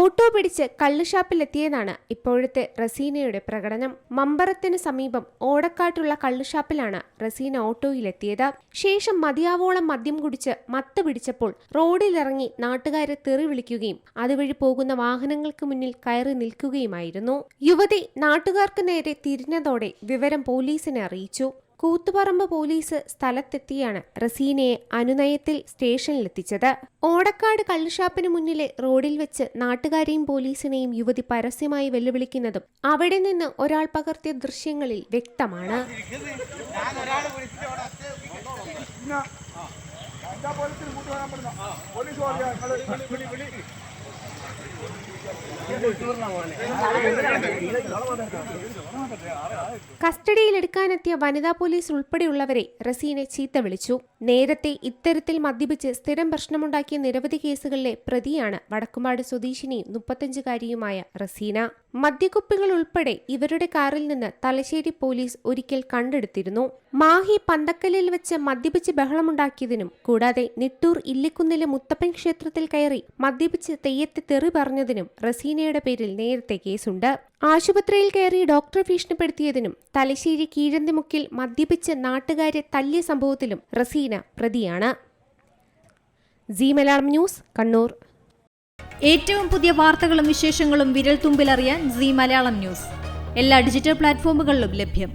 Auto പിടിച്ച് കള്ളുഷാപ്പിലെത്തിയതാണ് ഇപ്പോഴത്തെ റസീനയുടെ പ്രകടനം. മമ്പറത്തിന് സമീപം ഓടക്കാട്ടുള്ള കള്ളുഷാപ്പിലാണ് റസീന ഓട്ടോയിലെത്തിയത്. ശേഷം മതിയാവോളം മദ്യം കുടിച്ച് മത്ത് പിടിച്ചപ്പോൾ റോഡിലിറങ്ങി നാട്ടുകാരെ തെറി വിളിക്കുകയും അതുവഴി പോകുന്ന വാഹനങ്ങൾക്ക് മുന്നിൽ കയറി നിൽക്കുകയുമായിരുന്നു. യുവതി നാട്ടുകാർക്ക് നേരെ തിരിഞ്ഞതോടെ വിവരം പോലീസിനെ അറിയിച്ചു. കൂത്തുപറമ്പ് പോലീസ് സ്ഥലത്തെത്തിയാണ് റസീനയെ അനുനയത്തിൽ സ്റ്റേഷനിലെത്തിച്ചത്. ഓടക്കാട് കള്ളുഷാപ്പിന് മുന്നിലെ റോഡിൽ വെച്ച് നാട്ടുകാരെയും പോലീസിനെയും യുവതി പരസ്യമായി വെല്ലുവിളിക്കുന്നതും അവിടെ നിന്ന് ഒരാൾ പകർത്തിയ ദൃശ്യങ്ങളിൽ വ്യക്തമാണ്. കസ്റ്റഡിയിലെടുക്കാനെത്തിയ വനിതാ പോലീസ് ഉൾപ്പെടെയുള്ളവരെ റസീന ചീത്ത വിളിച്ചു. നേരത്തെ ഇത്തരത്തിൽ മദ്യപിച്ച് സ്ഥിരം പ്രശ്നമുണ്ടാക്കിയ നിരവധി കേസുകളിലെ പ്രതിയാണ് വടക്കുംപാട് സ്വദേശിനിയും 35-കാരിയുമായ റസീന. മദ്യക്കുപ്പികൾ ഉൾപ്പെടെ ഇവരുടെ കാറിൽ നിന്ന് തലശ്ശേരി പോലീസ് ഒരിക്കൽ കണ്ടെടുത്തിരുന്നു. മാഹി പന്തക്കലിൽ വെച്ച് മദ്യപിച്ച് ബഹളമുണ്ടാക്കിയതിനും കൂടാതെ നിട്ടൂർ ഇല്ലിക്കുന്നിലെ മുത്തപ്പൻ ക്ഷേത്രത്തിൽ കയറി മദ്യപിച്ച് തെയ്യത്തെ തെറി പറഞ്ഞതിനും റസീനയുടെ പേരിൽ നേരത്തെ കേസുണ്ട്. ആശുപത്രിയിൽ കയറി ഡോക്ടറെ ഭീഷണിപ്പെടുത്തിയതിനും തലശ്ശേരി കീഴന്തിമുക്കിൽ മദ്യപിച്ച് നാട്ടുകാരെ തല്ലിയ സംഭവത്തിലും റസീന പ്രതിയാണ്. സീ മലയാളം ന്യൂസ്, കണ്ണൂർ. ഏറ്റവും പുതിയ വാർത്തകളും വിശേഷങ്ങളും വിരൽ തുമ്പിലറിയാൻ സീ മലയാളം ന്യൂസ് എല്ലാ ഡിജിറ്റൽ പ്ലാറ്റ്ഫോമുകളിലും ലഭ്യം.